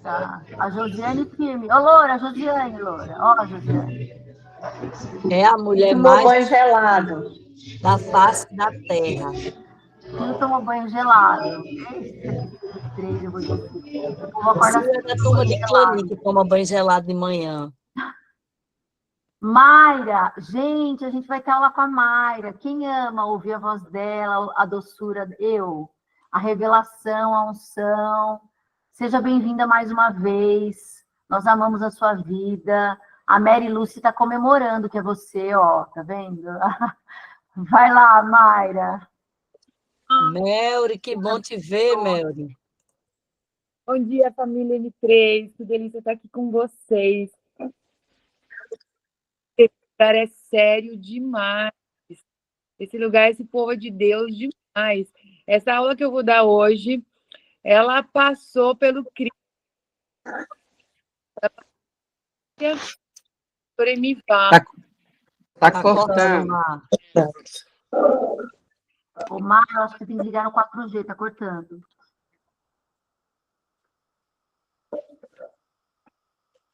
Tá. A Josiane firme. Ô, Loura, Josiane, Loura. Ó, a Josiane. É a mulher Tomou banho mais gelado. da face da terra. Quem tomou banho gelado? Eita, que três, eu vou dizer. Eu vou O acordar senhor é da turma de Clani, que toma banho gelado de manhã. Mayra, gente, a gente vai ter aula com a Mayra. Quem ama ouvir a voz dela, a doçura, a revelação, a unção. Seja bem-vinda mais uma vez. Nós amamos a sua vida. A Mary Lucy está comemorando que é você, ó, tá vendo? Vai lá, Mayra. Melry, que bom te ver, Melry. Bom dia, família M3. Que delícia estar aqui com vocês. Esse lugar é sério demais. Esse lugar, esse povo é de Deus demais. Essa aula que eu vou dar hoje, ela passou pelo Cristo. Tá cortando. Ô, Mayra, eu acho que tem que ligar no 4G, tá cortando.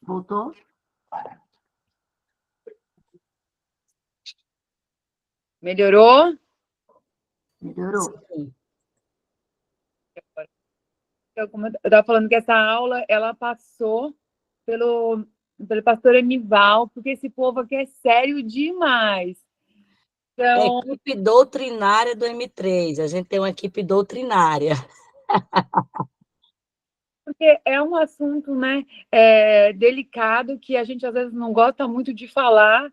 Voltou? Melhorou? Melhorou. Sim. Como eu estava falando que essa aula, ela passou pelo pastor Emival, porque esse povo aqui é sério demais. Então, Equipe doutrinária do M3. A gente tem uma equipe doutrinária. porque é um assunto, né, delicado, que a gente às vezes não gosta muito de falar,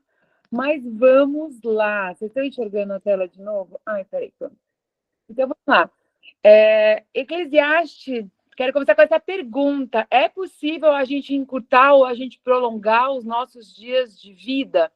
mas vamos lá. Vocês estão enxergando a tela de novo? Ai, peraí. Pronto. Então, vamos lá. Eclesiastes, quero começar com essa pergunta. É possível a gente encurtar ou a gente prolongar os nossos dias de vida?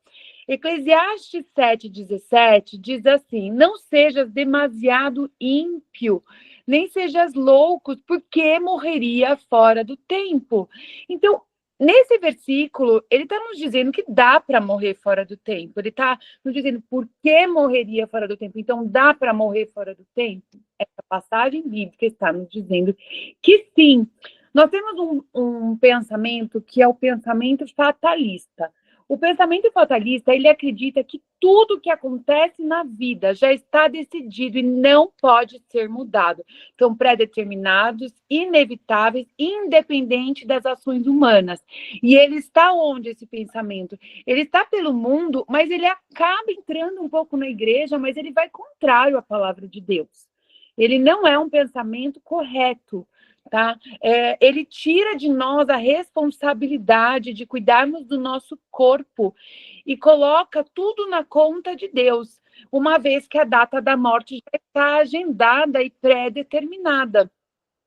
Eclesiastes 7,17 diz assim: não sejas demasiado ímpio, nem sejas louco, porque morreria fora do tempo. Então, nesse versículo, ele está nos dizendo que dá para morrer fora do tempo. Ele está nos dizendo por que morreria fora do tempo. Então, dá para morrer fora do tempo? Essa passagem bíblica está nos dizendo que sim. Nós temos um pensamento que é o pensamento fatalista. O pensamento fatalista, ele acredita que tudo que acontece na vida já está decidido e não pode ser mudado. São pré-determinados, inevitáveis, independente das ações humanas. E ele está onde, esse pensamento? Ele está pelo mundo, mas ele acaba entrando um pouco na igreja, mas ele vai contrário à palavra de Deus. Ele não é um pensamento correto. Tá? Ele tira de nós a responsabilidade de cuidarmos do nosso corpo e coloca tudo na conta de Deus, uma vez que a data da morte já está agendada e pré-determinada.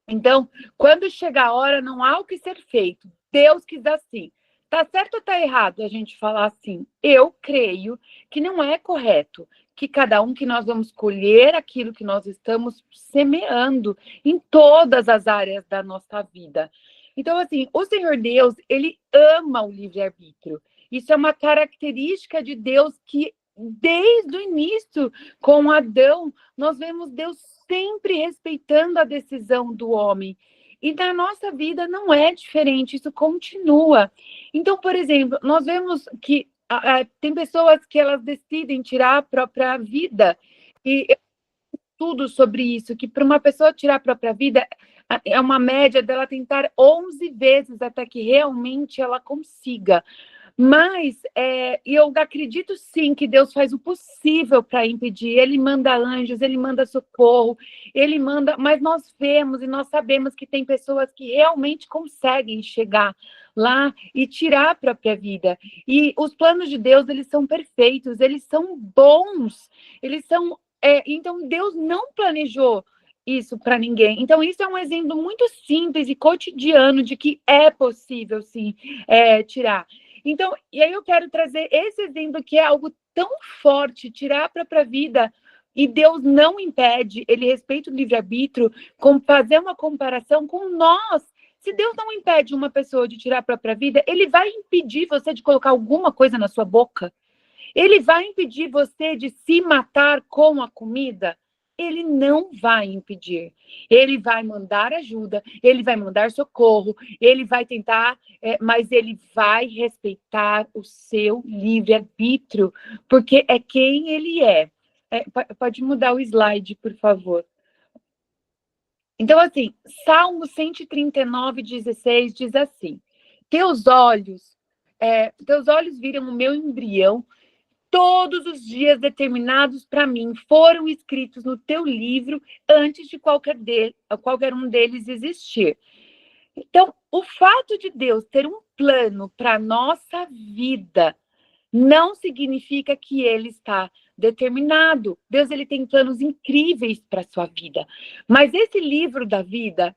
Então, quando chega a hora, não há o que ser feito. Deus quis assim. Tá certo ou tá errado a gente falar assim? Eu creio que não é correto, que cada um que nós vamos colher aquilo que nós estamos semeando em todas as áreas da nossa vida. Então, assim, o Senhor Deus, ele ama o livre-arbítrio. Isso é uma característica de Deus que, desde o início, com Adão, nós vemos Deus sempre respeitando a decisão do homem. E na nossa vida não é diferente, isso continua. Então, por exemplo, nós vemos que tem pessoas que elas decidem tirar a própria vida. E eu estudo sobre isso, que para uma pessoa tirar a própria vida, é uma média dela tentar 11 vezes até que realmente ela consiga. Mas eu acredito sim que Deus faz o possível para impedir. Ele manda anjos, ele manda socorro, ele manda. Mas nós vemos e nós sabemos que tem pessoas que realmente conseguem chegar lá e tirar a própria vida. E os planos de Deus, eles são perfeitos, eles são bons, eles são. Então Deus não planejou isso para ninguém. Então isso é um exemplo muito simples e cotidiano de que é possível sim tirar. Então, e aí eu quero trazer esse exemplo que é algo tão forte, tirar a própria vida, e Deus não impede, ele respeita o livre-arbítrio, fazer uma comparação com nós. Se Deus não impede uma pessoa de tirar a própria vida, ele vai impedir você de colocar alguma coisa na sua boca? Ele vai impedir você de se matar com a comida? ele não vai impedir. Ele vai mandar ajuda, ele vai mandar socorro, ele vai tentar, mas ele vai respeitar o seu livre-arbítrio, porque é quem ele é. Pode mudar o slide, por favor. Então, assim, Salmo 139:16 diz assim: teus olhos viram o meu embrião, todos os dias determinados para mim foram escritos no teu livro antes de qualquer um deles existir. Então, o fato de Deus ter um plano para a nossa vida não significa que ele está determinado. Deus, ele tem planos incríveis para a sua vida. Mas esse livro da vida,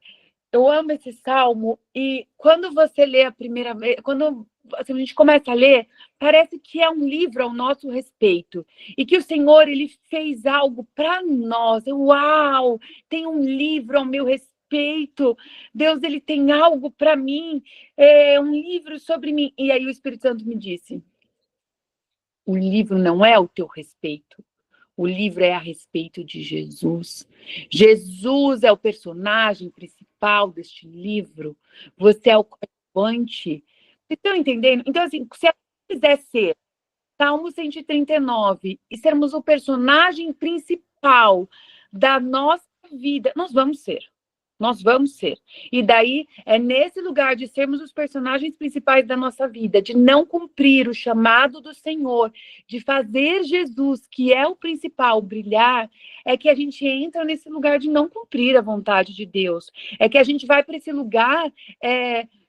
eu amo esse salmo, e quando você lê a primeira vez, quando a gente começa a ler, parece que é um livro ao nosso respeito, e que o Senhor, ele fez algo para nós. Uau! Tem um livro ao meu respeito. Deus, ele tem algo para mim, um livro sobre mim. E aí o Espírito Santo me disse: o livro não é ao teu respeito. O livro é a respeito de Jesus. Jesus é o personagem principal deste livro. Você é o coadjuvante. Vocês estão entendendo? Então, assim, se a gente quiser ser Salmo 139 e sermos o personagem principal da nossa vida, nós vamos ser. Nós vamos ser. E daí, é nesse lugar de sermos os personagens principais da nossa vida, de não cumprir o chamado do Senhor, de fazer Jesus, que é o principal, brilhar, é que a gente entra nesse lugar de não cumprir a vontade de Deus. É que a gente vai para esse lugar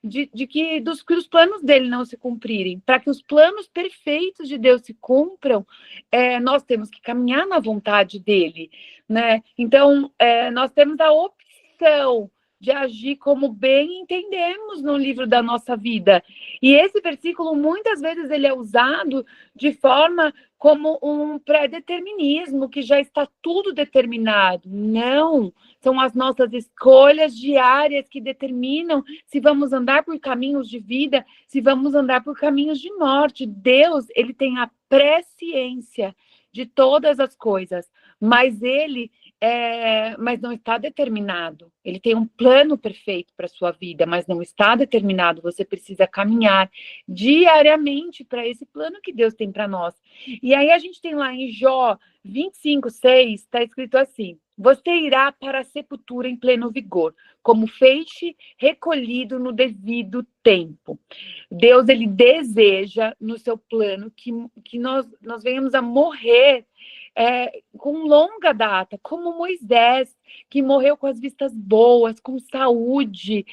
de que os planos dele não se cumprirem. Para que os planos perfeitos de Deus se cumpram, nós temos que caminhar na vontade dele, né? Então, nós temos a opção de agir como bem entendemos no livro da nossa vida. E esse versículo, muitas vezes, ele é usado de forma como um pré-determinismo, que já está tudo determinado. Não, são as nossas escolhas diárias que determinam se vamos andar por caminhos de vida, se vamos andar por caminhos de morte. Deus, ele tem a presciência de todas as coisas, mas mas não está determinado. Ele tem um plano perfeito para a sua vida, mas não está determinado. Você precisa caminhar diariamente para esse plano que Deus tem para nós. E aí a gente tem lá em Jó 25:6, está escrito assim: você irá para a sepultura em pleno vigor, como feixe recolhido no devido tempo. Deus, ele deseja no seu plano que nós venhamos a morrer com longa data, como Moisés, que morreu com as vistas boas, com saúde,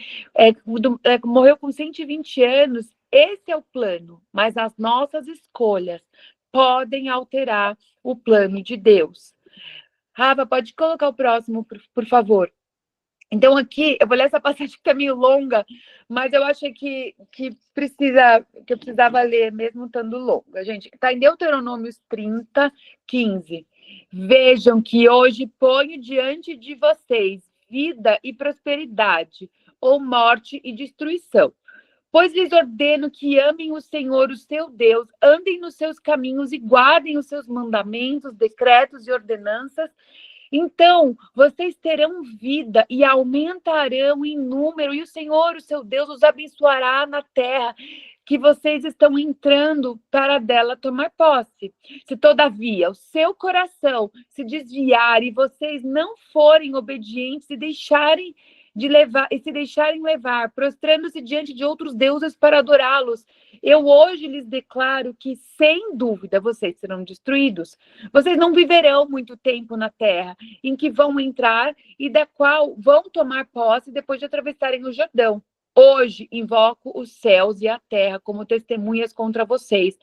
morreu com 120 anos. Esse é o plano, mas as nossas escolhas podem alterar o plano de Deus. Rafa, pode colocar o próximo, por favor. Então, aqui, eu vou ler essa passagem que está meio longa, mas eu achei que eu precisava ler, mesmo estando longa. Gente, está em Deuteronômios 30:15. Vejam que hoje ponho diante de vocês vida e prosperidade, ou morte e destruição. Pois lhes ordeno que amem o Senhor, o seu Deus, andem nos seus caminhos e guardem os seus mandamentos, decretos e ordenanças. Então, vocês terão vida e aumentarão em número, e o Senhor, o seu Deus, os abençoará na terra que vocês estão entrando para dela tomar posse. Se, todavia, o seu coração se desviar e vocês não forem obedientes e se deixarem levar, prostrando-se diante de outros deuses para adorá-los, eu hoje lhes declaro que, sem dúvida, vocês serão destruídos. Vocês não viverão muito tempo na terra em que vão entrar e da qual vão tomar posse depois de atravessarem o Jordão. Hoje invoco os céus e a terra como testemunhas contra vocês,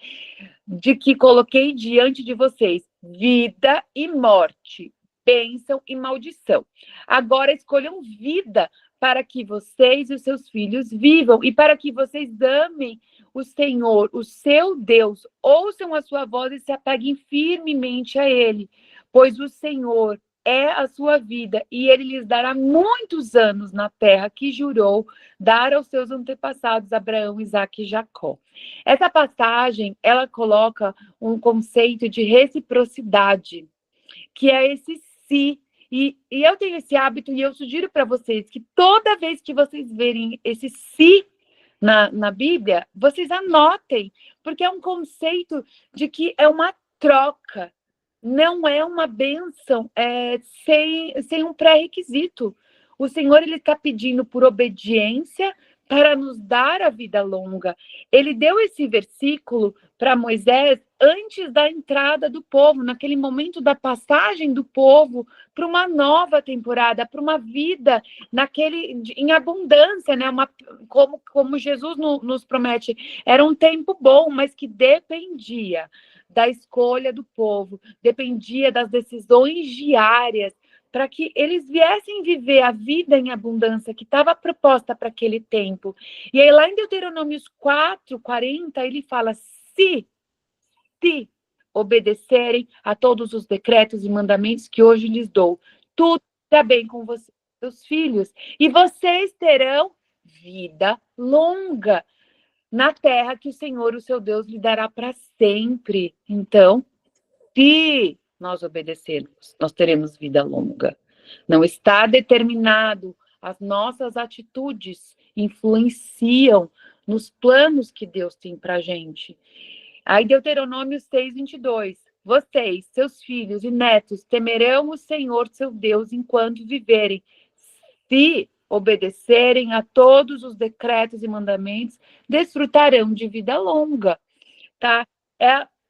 de que coloquei diante de vocês vida e morte, bênção e maldição. Agora escolham vida para que vocês e os seus filhos vivam e para que vocês amem o Senhor, o seu Deus, ouçam a sua voz e se apeguem firmemente a Ele, pois o Senhor é a sua vida e Ele lhes dará muitos anos na terra que jurou dar aos seus antepassados Abraão, Isaque e Jacó. Essa passagem, ela coloca um conceito de reciprocidade, que é esse se E eu tenho esse hábito e eu sugiro para vocês que toda vez que vocês verem esse se na Bíblia, vocês anotem, porque é um conceito de que é uma troca, não é uma bênção sem um pré-requisito. O Senhor ele está pedindo por obediência para nos dar a vida longa. Ele deu esse versículo para Moisés antes da entrada do povo, naquele momento da passagem do povo para uma nova temporada, para uma vida em abundância, né? Como Jesus nos promete, era um tempo bom, mas que dependia da escolha do povo, dependia das decisões diárias, para que eles viessem viver a vida em abundância que estava proposta para aquele tempo. E aí, lá em Deuteronômios 4:40, ele fala: se obedecerem a todos os decretos e mandamentos que hoje lhes dou, tudo está bem com vocês, seus filhos, e vocês terão vida longa na terra que o Senhor, o seu Deus, lhe dará para sempre. Então, se nós obedecermos, nós teremos vida longa. Não está determinado, as nossas atitudes influenciam nos planos que Deus tem para a gente. Aí Deuteronômio 6:22, vocês, seus filhos e netos, temerão o Senhor, seu Deus, enquanto viverem. Se obedecerem a todos os decretos e mandamentos, desfrutarão de vida longa, tá?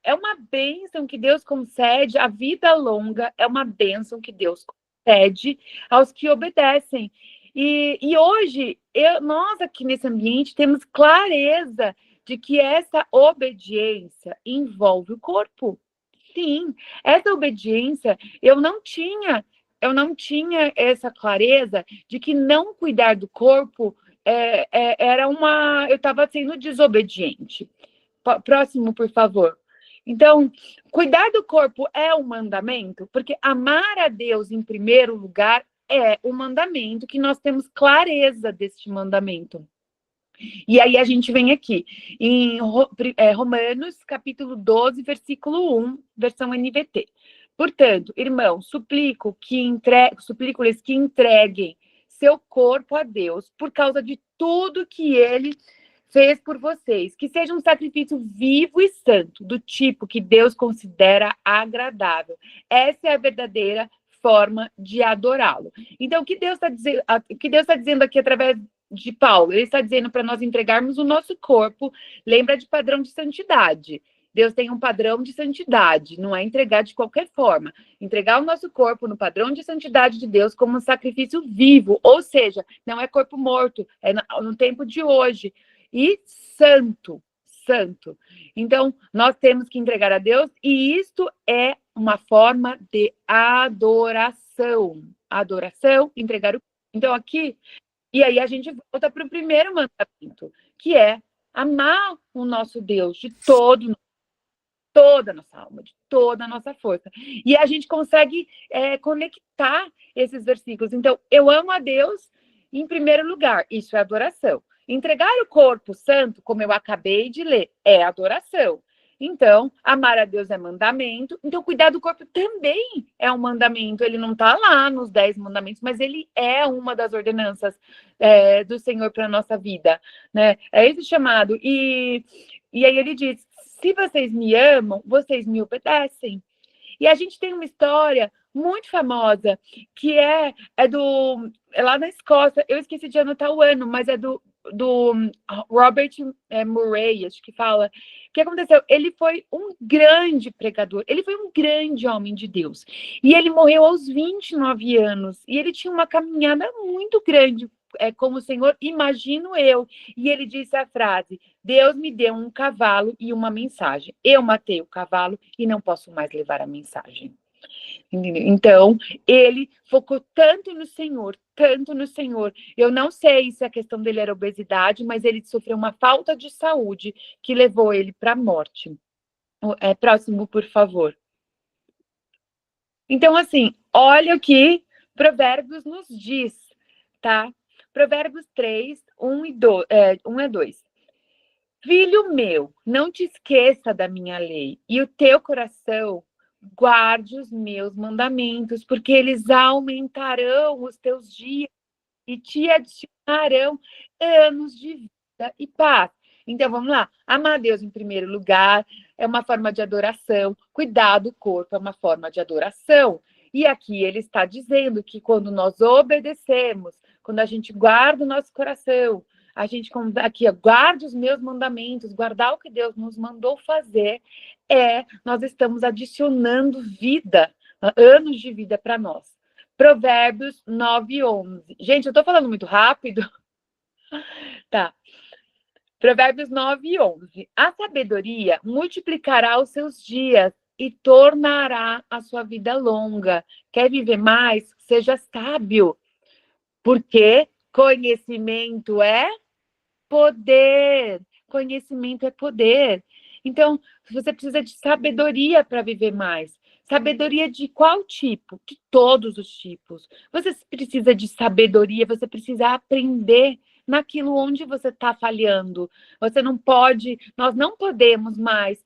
É uma bênção que Deus concede, a vida longa é uma bênção que Deus concede aos que obedecem. E hoje, nós aqui nesse ambiente temos clareza de que essa obediência envolve o corpo. Sim, essa obediência, eu não tinha essa clareza de que não cuidar do corpo eu estava sendo desobediente. Próximo, por favor. Então, cuidar do corpo é um mandamento, porque amar a Deus em primeiro lugar é um mandamento, que nós temos clareza deste mandamento. E aí a gente vem aqui, em Romanos, capítulo 12, versículo 1, versão NVT. Portanto, irmãos, suplico-lhes que entreguem seu corpo a Deus por causa de tudo que ele fez por vocês, que seja um sacrifício vivo e santo, do tipo que Deus considera agradável. Essa é a verdadeira forma de adorá-lo. Então, o que Deus está dizendo aqui através de Paulo? Ele está dizendo para nós entregarmos o nosso corpo, lembra de padrão de santidade. Deus tem um padrão de santidade, não é entregar de qualquer forma. Entregar o nosso corpo no padrão de santidade de Deus como um sacrifício vivo, ou seja, não é corpo morto, é no tempo de hoje. E santo. Então, nós temos que entregar a Deus, e isto é uma forma de adoração. Adoração, entregar o... Então, aqui, e aí a gente volta para o primeiro mandamento, que é amar o nosso Deus de toda a nossa alma, de toda a nossa força. E a gente consegue conectar esses versículos. Então, eu amo a Deus em primeiro lugar, isso é adoração. Entregar o corpo santo, como eu acabei de ler, é adoração. Então, amar a Deus é mandamento. Então, cuidar do corpo também é um mandamento. Ele não está lá nos 10 mandamentos, mas ele é uma das ordenanças do Senhor para a nossa vida, né? É esse chamado. E aí ele diz, se vocês me amam, vocês me obedecem. E a gente tem uma história muito famosa, que é lá na Escócia, eu esqueci de anotar o ano, mas é do Robert Murray, acho que fala. O que aconteceu? Ele foi um grande pregador, ele foi um grande homem de Deus. E ele morreu aos 29 anos. E ele tinha uma caminhada muito grande com o Senhor, imagino eu. E ele disse a frase, Deus me deu um cavalo e uma mensagem. Eu matei o cavalo e não posso mais levar a mensagem. Então, ele focou tanto no Senhor. Eu não sei se a questão dele era obesidade, mas ele sofreu uma falta de saúde que levou ele para a morte. Próximo, por favor. Então, assim, olha o que Provérbios nos diz, tá? Provérbios 3, 1 a 2. Filho meu, não te esqueça da minha lei, e o teu coração guarde os meus mandamentos, porque eles aumentarão os teus dias e te adicionarão anos de vida e paz. Então, vamos lá. Amar a Deus em primeiro lugar é uma forma de adoração. Cuidar do corpo é uma forma de adoração. E aqui ele está dizendo que quando nós obedecemos, quando a gente guarda o nosso coração, a gente aqui, guarde os meus mandamentos, guardar o que Deus nos mandou fazer, nós estamos adicionando vida, anos de vida para nós. Provérbios 9:11. Gente, eu estou falando muito rápido? Tá. Provérbios 9:11. A sabedoria multiplicará os seus dias e tornará a sua vida longa. Quer viver mais? Seja sábio. Porque conhecimento é poder. Conhecimento é poder. Então, você precisa de sabedoria para viver mais. Sabedoria de qual tipo? De todos os tipos. Você precisa de sabedoria, você precisa aprender naquilo onde você está falhando. Você não pode, nós não podemos mais,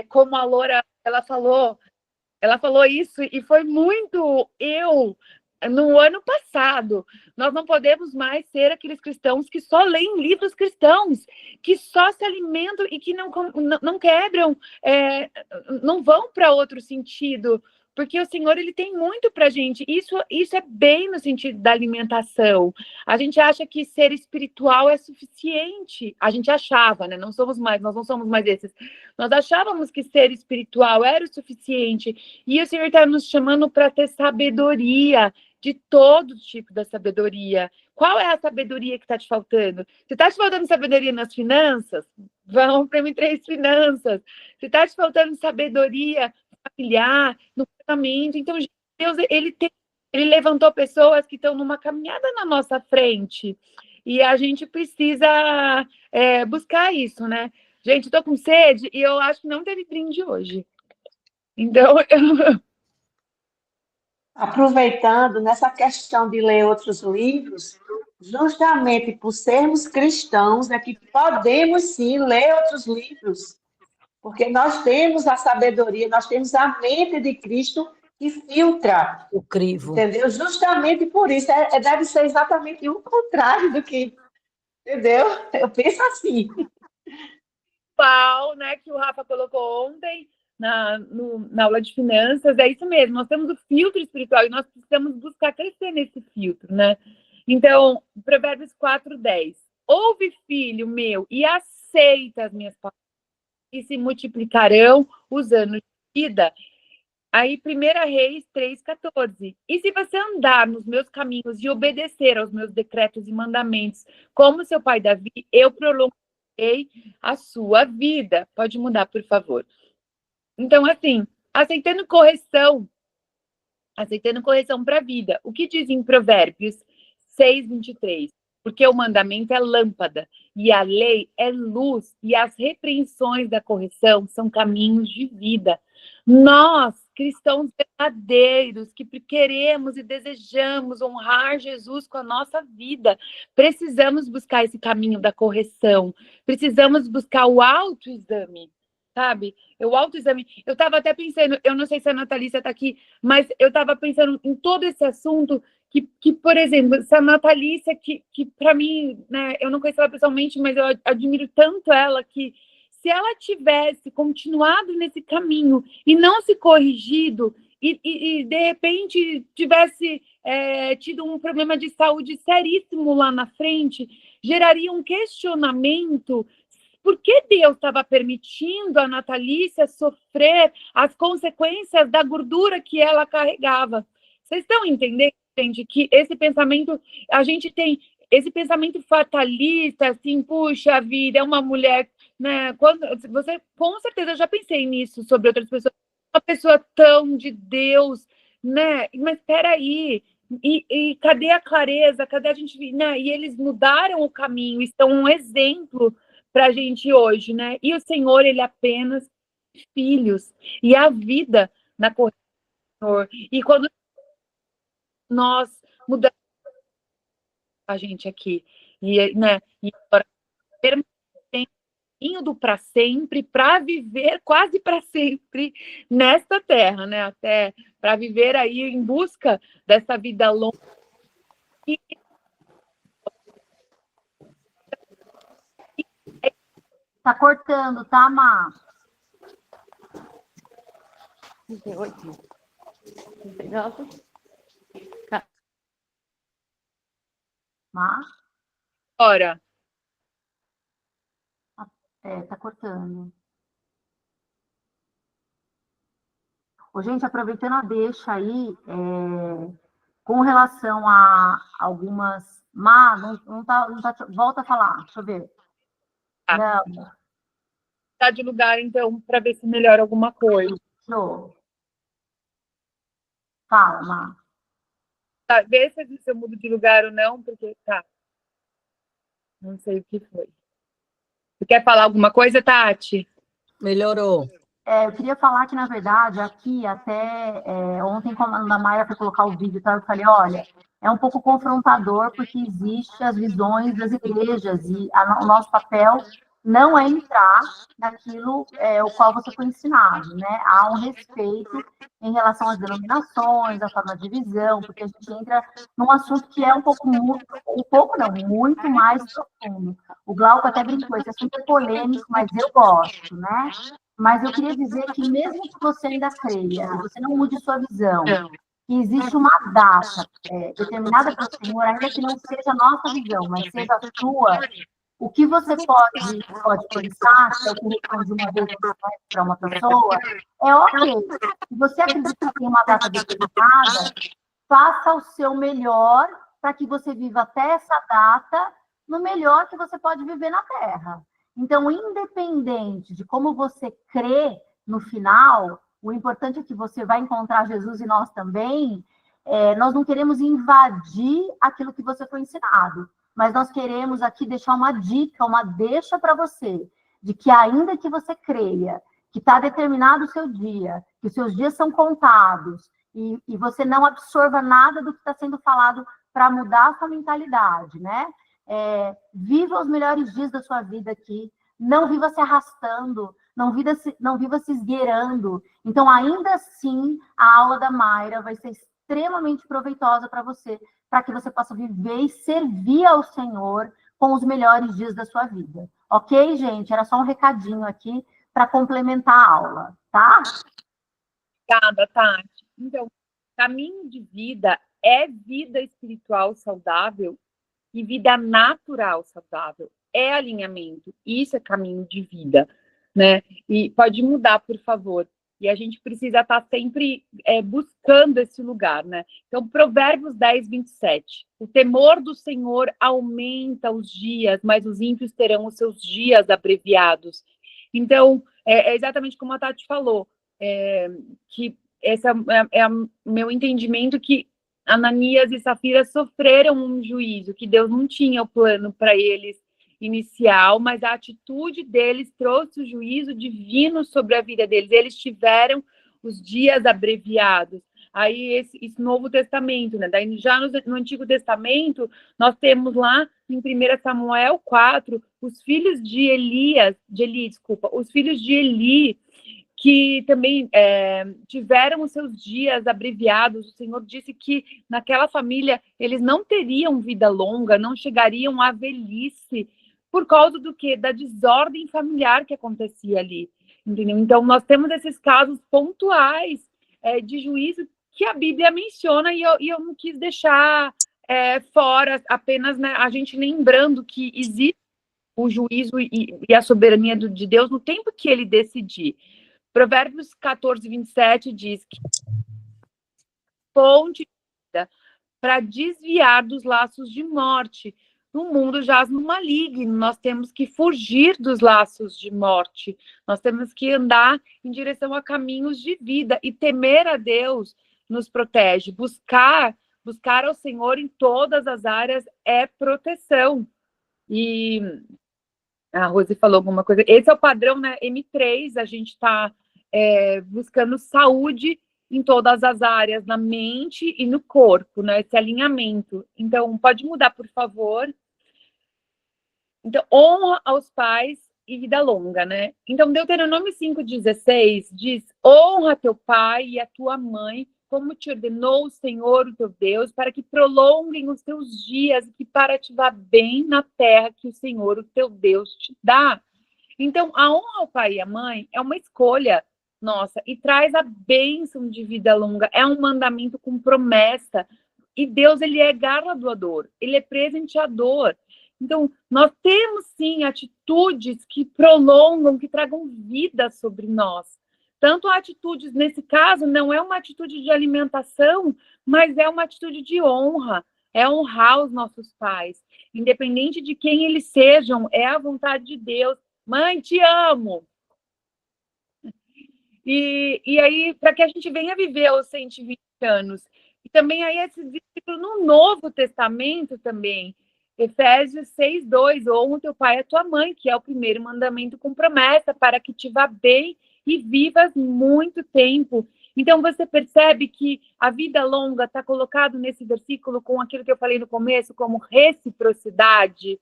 como a Loura, ela falou isso e foi muito no ano passado. Nós não podemos mais ser aqueles cristãos que só leem livros cristãos, que só se alimentam e que não quebram, não vão para outro sentido, porque o Senhor ele tem muito para a gente. Isso é bem no sentido da alimentação. A gente acha que ser espiritual é suficiente. A gente achava, né? Nós não somos mais esses. Nós achávamos que ser espiritual era o suficiente. E o Senhor está nos chamando para ter sabedoria, de todo tipo da sabedoria. Qual é a sabedoria que está te faltando? Se está te faltando sabedoria nas finanças, vamos para M3 Finanças. Se está te faltando sabedoria familiar, no casamento, então Deus ele levantou pessoas que estão numa caminhada na nossa frente. E a gente precisa buscar isso, né? Gente, estou com sede e eu acho que não teve brinde hoje. Então, Aproveitando nessa questão de ler outros livros, justamente por sermos cristãos, é que podemos sim ler outros livros, porque nós temos a sabedoria, nós temos a mente de Cristo que filtra, O crivo. entendeu? Justamente por isso, deve ser exatamente o contrário do que, entendeu? Eu penso assim. pau, né, que o Rafa colocou ontem na aula de finanças, é isso mesmo, nós temos o filtro espiritual e nós precisamos buscar crescer nesse filtro, né? Então, Provérbios 4:10. Ouve, filho meu, e aceita as minhas palavras, e se multiplicarão os anos de vida. Aí, 1 Reis 3:14. E se você andar nos meus caminhos e obedecer aos meus decretos e mandamentos, como seu pai Davi, eu prolongarei a sua vida. Pode mudar, por favor. Então, assim, aceitando correção para a vida. O que diz em Provérbios 6:23? Porque o mandamento é lâmpada, e a lei é luz, e as repreensões da correção são caminhos de vida. Nós, cristãos verdadeiros, que queremos e desejamos honrar Jesus com a nossa vida, precisamos buscar esse caminho da correção, precisamos buscar o autoexame, sabe? O autoexame. Eu estava até pensando, eu não sei se a Natalícia está aqui, mas eu estava pensando em todo esse assunto que, por exemplo, essa Natalícia, que para mim, né, eu não conheço ela pessoalmente, mas eu admiro tanto ela, que se ela tivesse continuado nesse caminho e não se corrigido, e de repente tivesse tido um problema de saúde seríssimo lá na frente, geraria um questionamento. Por que Deus estava permitindo a Natalícia sofrer as consequências da gordura que ela carregava? Vocês estão entendendo, gente, que esse pensamento, a gente tem esse pensamento fatalista, assim, puxa vida, é uma mulher, né? Você, com certeza, eu já pensei nisso sobre outras pessoas, uma pessoa tão de Deus, né? Mas espera aí, e cadê a clareza? Cadê a gente, né? E eles mudaram o caminho, estão um exemplo para a gente hoje, né? E o Senhor, ele apenas filhos, e a vida na correção. E quando nós mudamos a gente aqui, e, né, e agora caminho do para sempre, para viver quase para sempre nesta terra, né? Até para viver aí em busca dessa vida longa. Tá cortando, tá, Má? 38, 39. Má? Ora, Tá cortando. Ô, gente, aproveitando a deixa aí, com relação a algumas... Má, não tá, volta a falar, deixa eu ver. Tá. Não, tá de lugar, então, para ver se melhora alguma coisa. show. Fala, Má. Tá, vê se eu mudo de lugar ou não, porque tá. Não sei o que foi. Você quer falar alguma coisa, Tati? Melhorou. Eu queria falar que, na verdade, aqui até ontem, quando a Ana Maia foi colocar o vídeo, eu falei, olha, é um pouco confrontador, porque existe as visões das igrejas, e o nosso papel não é entrar naquilo o qual você foi ensinado, né? Há um respeito em relação às denominações, à forma de visão, porque a gente entra num assunto que é muito mais profundo. O Glauco até brincou, esse assunto é polêmico, mas eu gosto, né? Mas eu queria dizer que mesmo que você ainda creia, que você não mude sua visão, que existe uma data determinada pelo Senhor, ainda que não seja a nossa visão, mas seja a sua, o que você pode pensar, que é o que eu respondi uma vez para uma pessoa, é ok. Se você acredita que tem uma data determinada, faça o seu melhor para que você viva até essa data no melhor que você pode viver na Terra. Então, independente de como você crê no final, o importante é que você vai encontrar Jesus e nós também. Nós não queremos invadir aquilo que você foi ensinado, mas nós queremos aqui deixar uma dica, uma deixa para você, de que ainda que você creia, que está determinado o seu dia, que os seus dias são contados, e você não absorva nada do que está sendo falado para mudar a sua mentalidade, né? Viva os melhores dias da sua vida aqui, não viva se arrastando, não viva se esgueirando. Então, ainda assim, a aula da Mayra vai ser extremamente proveitosa para você, para que você possa viver e servir ao Senhor com os melhores dias da sua vida. Ok, gente? Era só um recadinho aqui para complementar a aula, tá? Obrigada, Tati. Então, caminho de vida é vida espiritual saudável e vida natural saudável. É alinhamento. Isso é caminho de vida, né? E pode mudar, por favor. E a gente precisa estar sempre buscando esse lugar, né? Então, Provérbios 10, 27. O temor do Senhor aumenta os dias, mas os ímpios terão os seus dias abreviados. Então, é exatamente como a Tati falou, que esse é o meu entendimento, que Ananias e Safira sofreram um juízo, que Deus não tinha o plano para eles inicial, mas a atitude deles trouxe o juízo divino sobre a vida deles. Eles tiveram os dias abreviados. Aí esse Novo Testamento, né? Daí já no Antigo Testamento, nós temos lá em 1 Samuel 4, os filhos de os filhos de Eli, que também tiveram os seus dias abreviados. O Senhor disse que naquela família eles não teriam vida longa, não chegariam à velhice, por causa do quê? Da desordem familiar que acontecia ali, entendeu? Então, nós temos esses casos pontuais de juízo que a Bíblia menciona, e eu não quis deixar fora apenas, né, a gente lembrando que existe o juízo e a soberania de Deus no tempo que ele decidir. Provérbios 14, 27 diz que fonte para desviar dos laços de morte. No mundo jaz no maligno, nós temos que fugir dos laços de morte, nós temos que andar em direção a caminhos de vida, e temer a Deus nos protege. Buscar ao Senhor em todas as áreas é proteção. E a Rose falou alguma coisa, esse é o padrão, né? M3, a gente está buscando saúde em todas as áreas, na mente e no corpo, né? Esse alinhamento. Então, pode mudar, por favor. Então, honra aos pais e vida longa, né? Então, Deuteronômio 5,16 diz: honra teu pai e a tua mãe, como te ordenou o Senhor, o teu Deus, para que prolonguem os teus dias e que para te vá bem na terra que o Senhor, o teu Deus, te dá. Então, a honra ao pai e à mãe é uma escolha nossa e traz a bênção de vida longa. É um mandamento com promessa. E Deus, ele é galardoador, ele é presenteador. Então, nós temos, sim, atitudes que prolongam, que tragam vida sobre nós. Tanto atitudes, nesse caso, não é uma atitude de alimentação, mas é uma atitude de honra. É honrar os nossos pais. Independente de quem eles sejam, é a vontade de Deus. Mãe, te amo! E aí, para que a gente venha viver os 120 anos. E também aí esse versículo no Novo Testamento também, Efésios 6:2, honra teu pai e a tua mãe, que é o primeiro mandamento com promessa, para que te vá bem e vivas muito tempo. Então, você percebe que a vida longa está colocado nesse versículo com aquilo que eu falei no começo, como reciprocidade.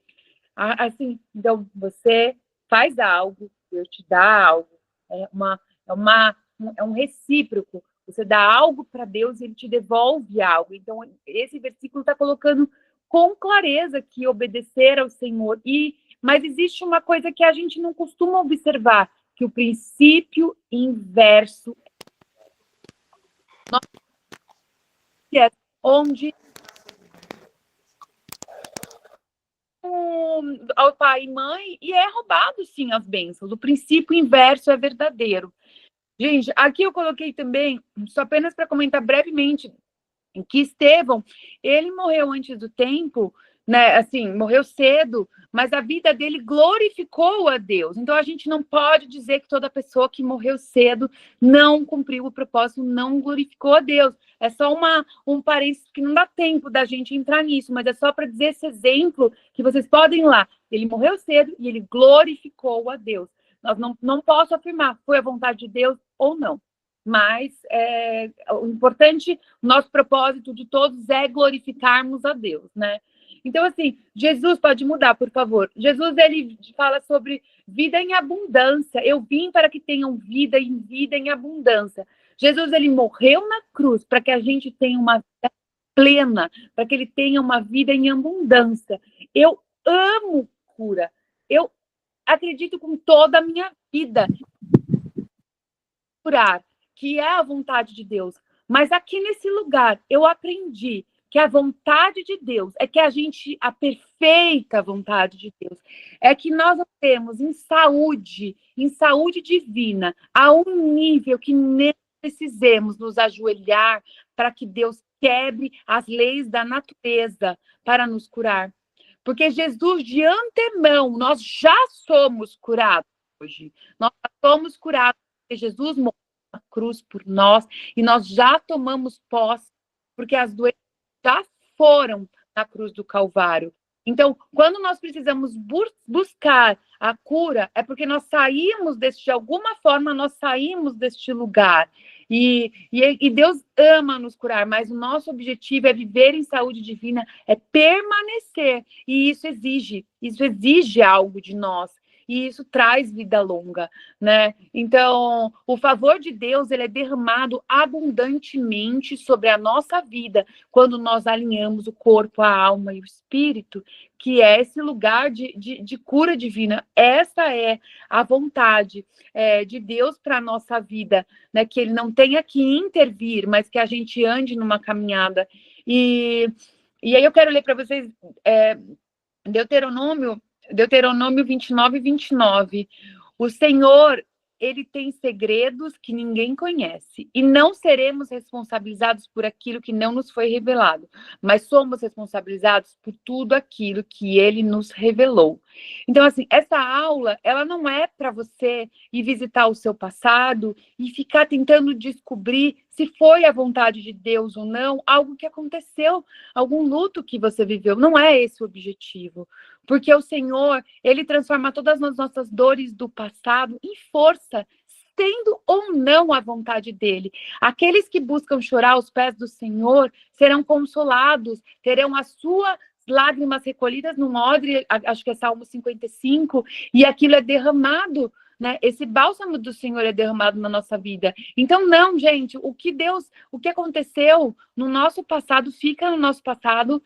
Assim, então, você faz algo, Deus te dá algo. É um recíproco. Você dá algo para Deus e ele te devolve algo. Então, esse versículo está colocando com clareza que obedecer ao Senhor. Mas existe uma coisa que a gente não costuma observar, que o princípio inverso é onde ao pai e mãe, e é roubado, sim, as bênçãos. O princípio inverso é verdadeiro. Gente, aqui eu coloquei também, só apenas para comentar brevemente, que Estevão, ele morreu antes do tempo, né? Assim, morreu cedo, mas a vida dele glorificou a Deus. Então, a gente não pode dizer que toda pessoa que morreu cedo não cumpriu o propósito, não glorificou a Deus. É só um parênteses que não dá tempo da gente entrar nisso, mas é só para dizer esse exemplo que vocês podem ir lá. Ele morreu cedo e ele glorificou a Deus. Nós não posso afirmar foi a vontade de Deus ou não. Mas o importante, o nosso propósito de todos é glorificarmos a Deus, né? Então, assim, Jesus, pode mudar, por favor. Jesus, ele fala sobre vida em abundância. Eu vim para que tenham vida em abundância. Jesus, ele morreu na cruz para que a gente tenha uma vida plena, para que ele tenha uma vida em abundância. Eu amo cura. Eu acredito com toda a minha vida curar, que é a vontade de Deus. Mas aqui nesse lugar, eu aprendi que a vontade de Deus é que a perfeita vontade de Deus, é que nós temos em saúde divina, a um nível que nem precisemos nos ajoelhar para que Deus quebre as leis da natureza para nos curar. Porque Jesus, de antemão, nós já somos curados hoje. Nós já somos curados, porque Jesus morreu na cruz por nós, e nós já tomamos posse, porque as doenças já foram na cruz do Calvário. Então, quando nós precisamos buscar a cura, é porque nós saímos de alguma forma, nós saímos deste lugar. E Deus ama nos curar, mas o nosso objetivo é viver em saúde divina, é permanecer. E isso exige algo de nós. E isso traz vida longa, né? Então, o favor de Deus, ele é derramado abundantemente sobre a nossa vida quando nós alinhamos o corpo, a alma e o espírito, que é esse lugar de cura divina. Essa é a vontade de Deus para a nossa vida, né? Que ele não tenha que intervir, mas que a gente ande numa caminhada. E aí eu quero ler para vocês Deuteronômio 29:29. O Senhor, ele tem segredos que ninguém conhece. E não seremos responsabilizados por aquilo que não nos foi revelado, mas somos responsabilizados por tudo aquilo que ele nos revelou. Então, assim, essa aula, ela não é para você ir visitar o seu passado e ficar tentando descobrir se foi a vontade de Deus ou não, algo que aconteceu, algum luto que você viveu. Não é esse o objetivo. Porque o Senhor, ele transforma todas as nossas dores do passado em força, sendo ou não a vontade dele. Aqueles que buscam chorar aos pés do Senhor serão consolados, terão as suas lágrimas recolhidas num odre, acho que é Salmo 55, e aquilo é derramado, né? Esse bálsamo do Senhor é derramado na nossa vida. Então, não, gente, o que aconteceu no nosso passado, fica no nosso passado,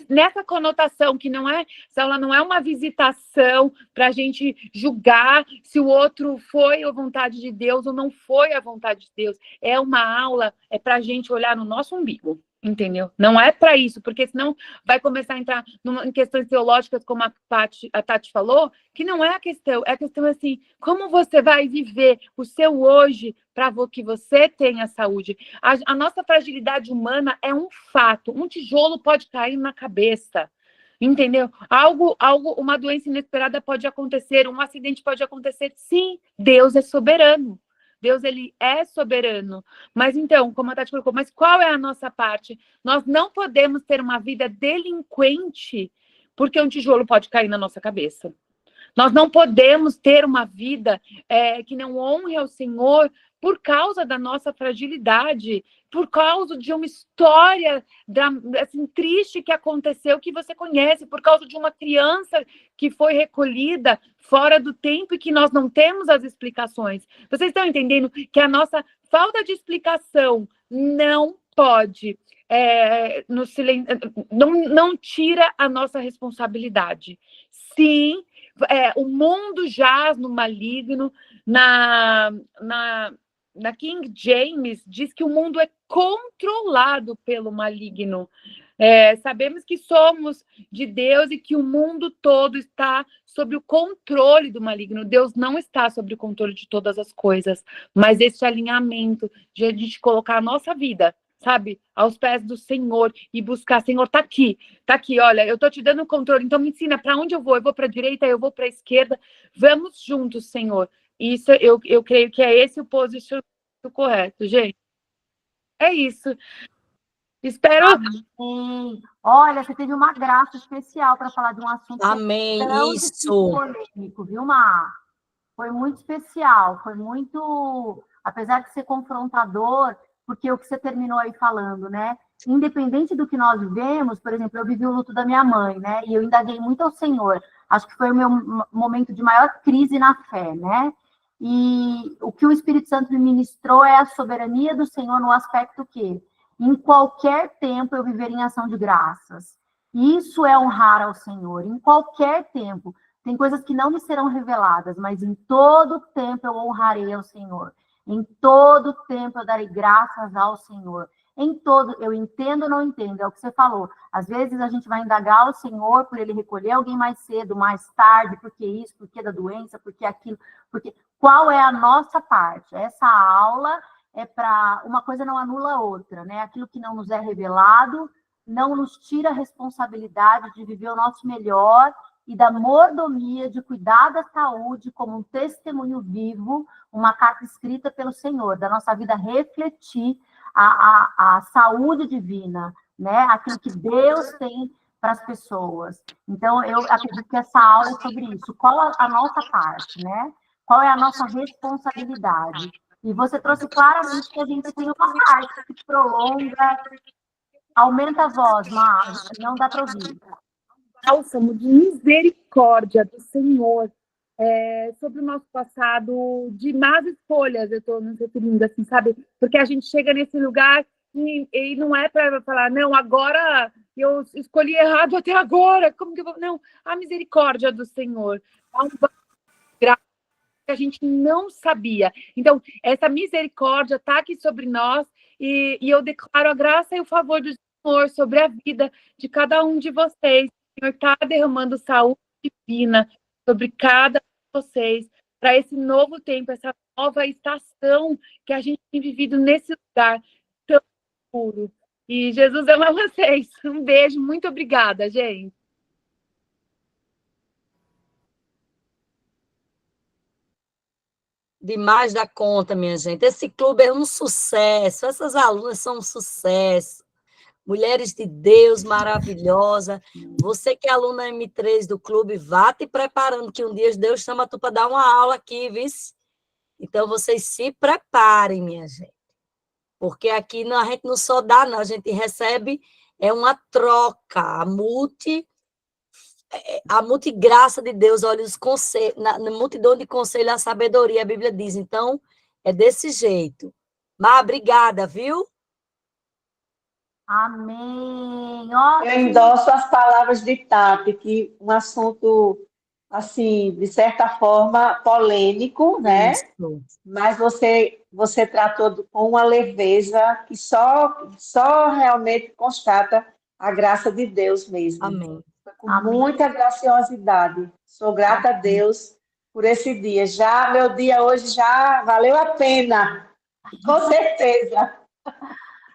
nessa conotação que não é, ela não é uma visitação para a gente julgar se o outro foi a vontade de Deus ou não foi a vontade de Deus. É uma aula, é para a gente olhar no nosso umbigo. Entendeu? Não é para isso, porque senão vai começar a entrar em questões teológicas, como a Tati falou, que não é a questão assim, como você vai viver o seu hoje para que você tenha saúde. A nossa fragilidade humana é um fato, um tijolo pode cair na cabeça, entendeu? Uma doença inesperada pode acontecer, um acidente pode acontecer, sim, Deus é soberano. Deus, ele é soberano. Mas então, como a Tati colocou, mas qual é a nossa parte? Nós não podemos ter uma vida delinquente porque um tijolo pode cair na nossa cabeça. Nós não podemos ter uma vida que não honre ao Senhor por causa da nossa fragilidade, por causa de uma história assim, triste que aconteceu, que você conhece, por causa de uma criança que foi recolhida fora do tempo e que nós não temos as explicações. Vocês estão entendendo que a nossa falta de explicação não pode, não tira a nossa responsabilidade. Sim, o mundo jaz no maligno. Na King James diz que o mundo é controlado pelo maligno. Sabemos que somos de Deus e que o mundo todo está sob o controle do maligno. Deus não está sob o controle de todas as coisas, mas esse alinhamento de a gente colocar a nossa vida, sabe, aos pés do Senhor e buscar, Senhor, tá aqui, olha, eu tô te dando o controle, então me ensina para onde eu vou para a direita, eu vou para a esquerda, vamos juntos, Senhor. Isso, eu creio que é esse o posicionamento correto, gente. É isso. Espero... Amém. Olha, você teve uma graça especial para falar de um assunto Amém, tão isso. polêmico, viu, Mar? Foi muito especial, foi muito, apesar de ser confrontador, porque o que você terminou aí falando, né? Independente do que nós vivemos, por exemplo, eu vivi o luto da minha mãe, né? E eu indaguei muito ao Senhor. Acho que foi o meu momento de maior crise na fé, né? E o que o Espírito Santo me ministrou é a soberania do Senhor no aspecto que, em qualquer tempo, eu viver em ação de graças. Isso é honrar ao Senhor, em qualquer tempo. Tem coisas que não me serão reveladas, mas em todo tempo eu honrarei ao Senhor. Em todo tempo eu darei graças ao Senhor. Em todo, eu entendo ou não entendo, é o que você falou. Às vezes a gente vai indagar o Senhor por ele recolher alguém mais cedo, mais tarde, porque isso, porque da doença, porque aquilo, porque qual é a nossa parte? Essa aula é para uma coisa não anula a outra, né? Aquilo que não nos é revelado não nos tira a responsabilidade de viver o nosso melhor e da mordomia de cuidar da saúde como um testemunho vivo, uma carta escrita pelo Senhor, da nossa vida refletir a saúde divina, né? Aquilo que Deus tem para as pessoas. Então, eu acredito que essa aula é sobre isso. Qual a nossa parte, né? Qual é a nossa responsabilidade? E você trouxe claramente que a gente tem uma parte que prolonga, aumenta a voz, mas não dá para ouvir. Bálsamo de misericórdia do Senhor sobre o nosso passado de más escolhas, eu estou me referindo assim, sabe? Porque a gente chega nesse lugar e não é para falar, não, agora eu escolhi errado até agora, como que eu vou... Não, a misericórdia do Senhor. É um graça que a gente não sabia. Então, essa misericórdia está aqui sobre nós e eu declaro a graça e o favor do Senhor sobre a vida de cada um de vocês. O Senhor está derramando saúde divina sobre cada um de vocês, para esse novo tempo, essa nova estação que a gente tem vivido nesse lugar tão puro. E Jesus ama vocês. Um beijo, muito obrigada, gente. Demais da conta, minha gente. Esse clube é um sucesso. Essas alunas são um sucesso. Mulheres de Deus, maravilhosa. Você que é aluna M3 do clube, vá te preparando, que um dia Deus chama tu para dar uma aula aqui, viu? Então, vocês se preparem, minha gente. Porque aqui a gente não só dá, não, a gente recebe é uma troca. A multigraça de Deus, olha os conselhos, na multidão de conselhos, a sabedoria, a Bíblia diz. Então, é desse jeito. Mas obrigada, viu? Amém. Eu Ótimo. endosso as palavras de Tati, que um assunto, assim, de certa forma, polêmico, né? Isso. Mas você tratou com uma leveza que só realmente constata a graça de Deus mesmo. Amém. Com muita graciosidade. Sou grata a Deus por esse dia. Já, meu dia hoje já valeu a pena, com certeza.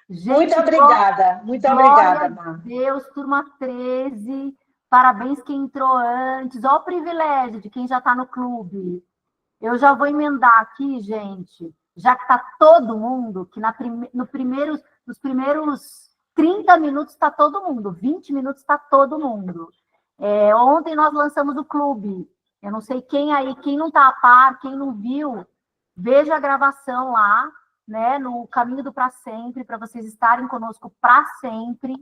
Gente, Muito obrigada, glória a Mar. Deus, turma 13. Parabéns quem entrou antes. Olha o privilégio de quem já está no clube. Eu já vou emendar aqui, gente, já que está todo mundo, que nos primeiros 30 minutos está todo mundo, 20 minutos está todo mundo. Ontem nós lançamos o clube. Eu não sei quem aí, quem não está a par, quem não viu, veja a gravação lá, né, no Caminho do Pra Sempre, para vocês estarem conosco para sempre.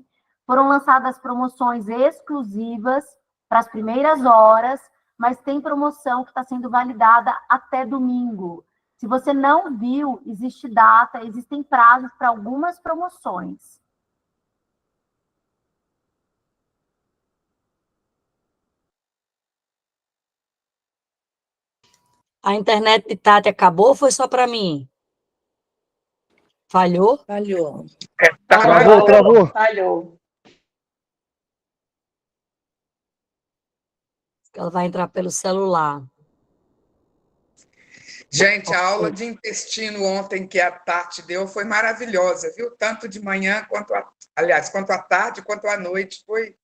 Foram lançadas promoções exclusivas para as primeiras horas, mas tem promoção que está sendo validada até domingo. Se você não viu, existe data, existem prazos para algumas promoções. A internet de Tati acabou ou foi só para mim? Falhou? Falhou. Travou. Falhou. Ela vai entrar pelo celular. Gente, a aula de intestino ontem que a Tati deu foi maravilhosa, viu? Tanto de manhã quanto à tarde, quanto à noite. Foi